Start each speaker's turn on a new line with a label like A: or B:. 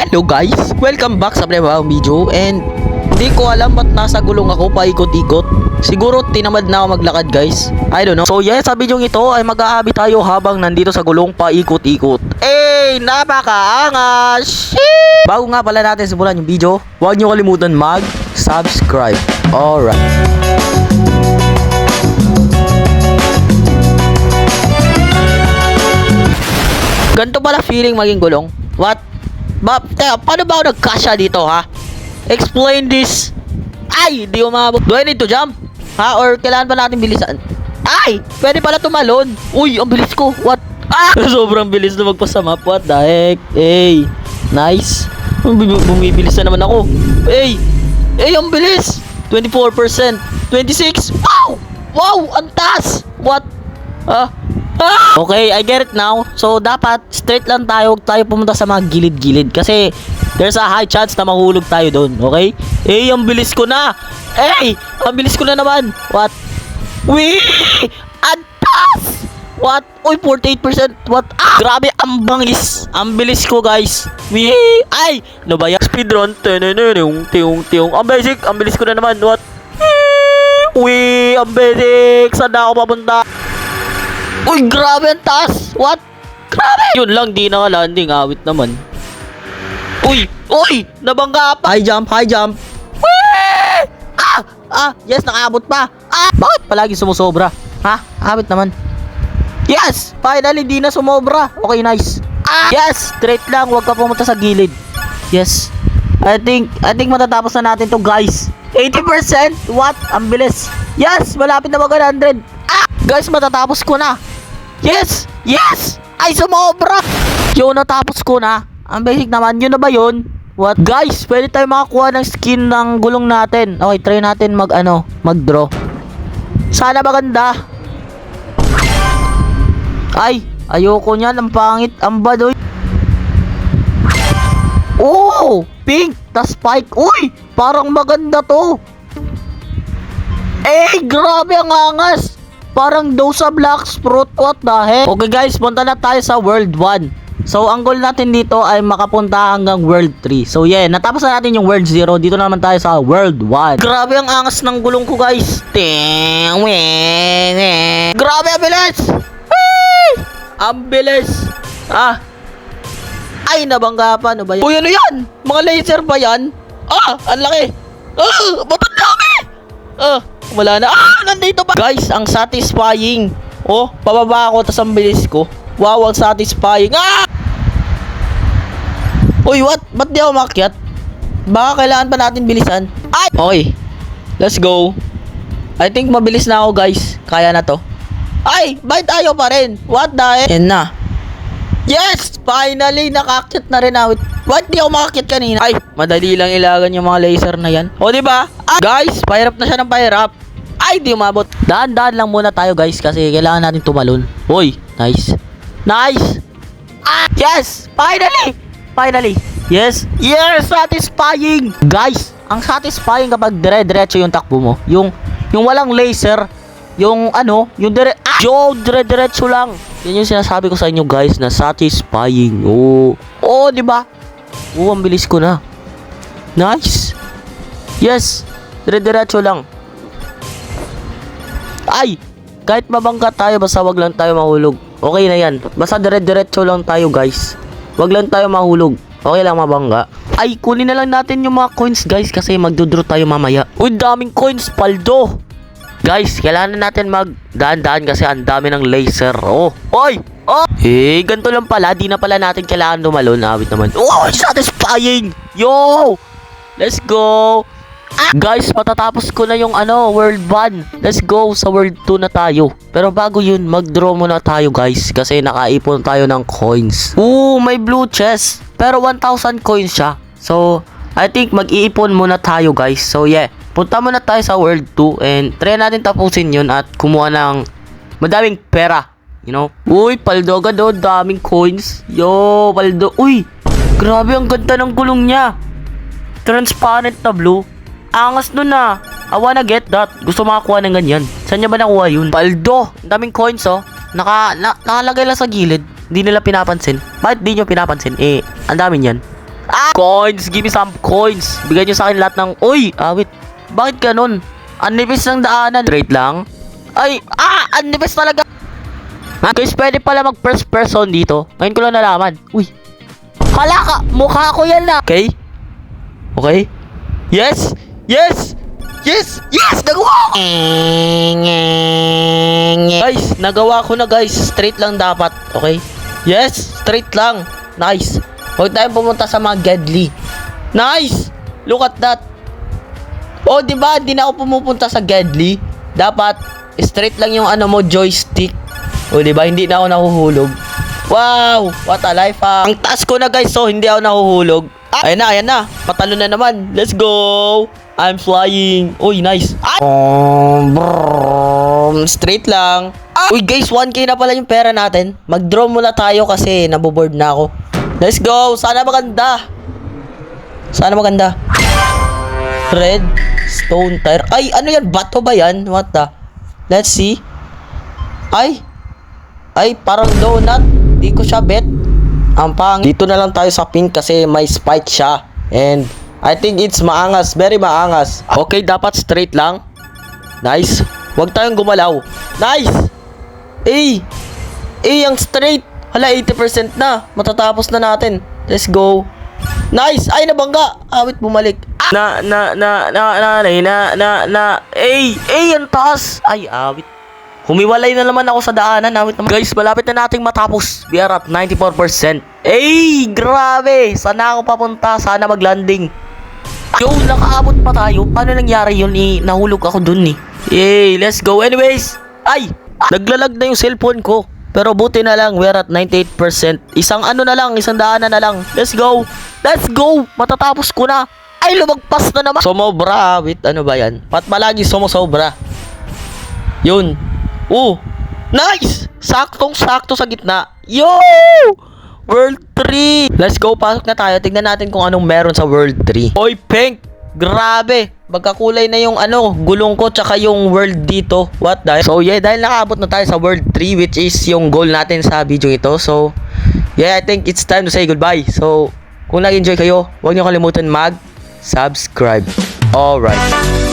A: Hello guys, welcome back sa panibagong video. And hindi ko alam ba't nasa gulong ako paikot-ikot. Siguro tinamad na ako maglakad guys, I don't know. So yes, sa video ito ay mag-aabi tayo habang nandito sa gulong paikot-ikot. Napakaangas! Bago nga pala natin simulan yung video, huwag nyo kalimutan mag-subscribe. Alright. Ganito pala feeling maging gulong. What? Teka, paano ba ako nagkasya dito ha? Explain this. Ay, di umabot. Do I need to jump? Ha? Or kailangan pa natin bilisan? Ay, pwede pala tumalon. Uy, ang bilis ko. What? Ah! Sobrang bilis na magpasa map. What the heck? Hey, nice. Bumibilis na naman ako. Hey, ang bilis. 24%. 26. Wow! Wow, ang taas. What? Okay, I get it now. So, dapat straight lang tayo. Huwag tayo pumunta sa mga gilid-gilid. Kasi, there's a high chance na mahulog tayo doon. Okay? Ang bilis ko na. Ang bilis ko na naman. What? Wee! Ang taas! What? Uy, 48%. What? Grabe, ang bangis. Ang bilis ko, guys. Wee! Ay! Ano ba yan? Speedrun. Tiong. Ang basic. Ang bilis ko na naman. What? Wee! Ang basic. Saan na ako papunta? Uy, grabe ang taas. What? Grabe. Yun lang, di naka-landing. Awit naman. Uy, nabangga pa. High jump. Wee! Yes, nakaabot pa. Bakit palagi sumusobra? Ha? Awit naman. Yes, finally, di na sumobra. Okay, nice. Yes, straight lang. Huwag ka pumunta sa gilid. Yes. I think matatapos na natin to, guys. 80%? What? Ang bilis. Yes, malapit na mag-100. Guys, matatapos ko na. Yes! Ay, sumobra! Natapos ko na. Ang basic naman, yun na ba yun? What? Guys, pwede tayo makakuha ng skin ng gulong natin. Okay, try natin mag-draw. Sana maganda. Ay, ayoko niyan. Ang pangit. Ang badoy. Oh! Pink! Tas spike. Uy! Parang maganda to. Grabe ang angas. Parang daw sa Black Sprout. What the heck? Okay guys, punta na tayo sa World 1. So, ang goal natin dito ay makapunta hanggang World 3. So, yeah, natapos na natin yung World 0. Dito naman tayo sa World 1. Grabe ang angas ng gulong ko, guys. Grabe, ang bilis! Ang bilis! Ay, nabangga pa. Ano ba yan? Uy, ano yan? Mga laser ba yan? Ang laki. Ba't ang dami? Wala na. Nandito pa. Guys, ang satisfying. Pababa ako, tas ang bilis ko. Wow, ang satisfying. Uy, what? Ba't di ako makyat? Baka kailangan pa natin bilisan. Okay. Let's go. I think mabilis na ako, guys. Kaya na to. Bakit ayaw pa rin? What the heck? Yan na. Yes! Finally, nakakyat na rin ako. Ba't di ako makakyat kanina? Madali lang ilagan yung mga laser na yan. Diba? Guys, pahirap na siya ng pahirap. Di umabot. Daan-daan lang muna tayo, guys, kasi kailangan natin tumalon. Uy, nice. Yes! Finally! Yes, satisfying! Guys, ang satisfying kapag dire-diretso yung takbo mo. Yung walang laser, yung dire-diretso lang. Yan yung sinasabi ko sa inyo, guys, na satisfying. Diba? Ang bilis ko na. Nice. Yes, dire-diretso lang. Kahit mabangga tayo, basta wag lang tayo mahulog. Okay na yan. Basta dire-diretso lang tayo, guys. Wag lang tayo mahulog. Okay lang mabangga. Kunin na lang natin yung mga coins, guys, kasi magdodraw tayo mamaya. Uy, daming coins, paldo. Guys, kailangan natin magdaan-daan kasi ang dami ng laser. Ganito lang pala. Di na pala natin kailangan dumalon. Awit naman. Satisfying. Yo! Let's go. Guys, matatapos ko na yung World 1. Let's go sa World 2 na tayo. Pero bago yun, mag-draw muna tayo, guys, kasi nakaipon tayo ng coins. May blue chest. Pero 1,000 coins siya. So, I think mag-iipon muna tayo, guys. So, yeah. Punta muna tayo sa World 2 and try natin tapusin yun at kumuha ng madaming pera. You know? Uy, paldo agad daming coins. Yo, paldo. Uy, grabe ang ganda ng gulong niya. Transparent na blue. Angas nun I wanna get that. Gusto makakuha ng ganyan. Saan niya ba nakuha yun? Paldo. Ang daming coins nakalagay lang sa gilid. Di nila pinapansin. Bakit di nyo pinapansin? Ang dami niyan. Coins, give me some coins. Bigyan nyo sa akin lahat ng... Uy, wait. Bakit ganun? Ang nipis ng daanan. Straight lang. Ay, ang nipis talaga. Guys, pwede pala mag first person dito. Ngayon ko lang nalaman. Uy. Hala ka, mukha ko yan na. Okay. Okay. Yes. Yes. Yes. Yes, nagawa ko. Guys, nagawa ko na guys. Straight lang dapat. Okay. Yes, straight lang. Nice. Huwag tayong pumunta sa mga Gedli. Nice. Look at that. Oh, di ba? Hindi na ako pumupunta sa Gedli. Dapat straight lang yung ano mo, joystick. O, di ba? Hindi na ako nahuhulog. Wow! What a life, Ang taas ko na, guys. So, hindi ako nahuhulog. Ayan na, ayan na. Patalo na naman. Let's go! I'm flying. Uy, nice. Straight lang. Uy, guys, 1K na pala yung pera natin. Mag-draw muna tayo kasi naboboard na ako. Let's go! Sana maganda. Sana maganda. Red stone tire. Ay, ano yan? Bato ba yan? What the? Let's see. Ay, parang donut. Di ko siya bet. Ang pang. Dito na lang tayo sa pink kasi may spike siya. And I think it's maangas. Very maangas. Okay, dapat straight lang. Nice. Huwag tayong gumalaw. Nice. Ang straight. Hala, 80% na. Matatapos na natin. Let's go. Nice. Ay, nabangga. Awit, bumalik. Ang taas. Ay, awit. Humiwalay na naman ako sa daanan. Awit naman. Guys, malapit na nating matapos. We are at 94%. Grabe. Sana ako papunta. Sana maglanding. Yo, nakaabot pa tayo. Paano nangyari yun? Nahulog ako dun let's go. Anyways. Ay, naglalag na yung cellphone ko. Pero buti na lang, we're at 98%. Isang daanan na lang. Let's go. Let's go. Matatapos ko na. Ay, lumagpas na naman. Sumobra. Wait, ano ba yan? Pat malagi sumusobra. Yun. Nice. Saktong-sakto sa gitna. Yo! World 3. Let's go. Pasok na tayo. Tignan natin kung anong meron sa World 3. Oy, pink. Grabe. Magkakulay na yung gulong ko tsaka yung world dito. What the? So yeah, dahil nakaabot na tayo sa world 3 which is yung goal natin sa video ito. So yeah, I think it's time to say goodbye. So kung nag-enjoy kayo, huwag niyo kalimutan mag-subscribe. Alright.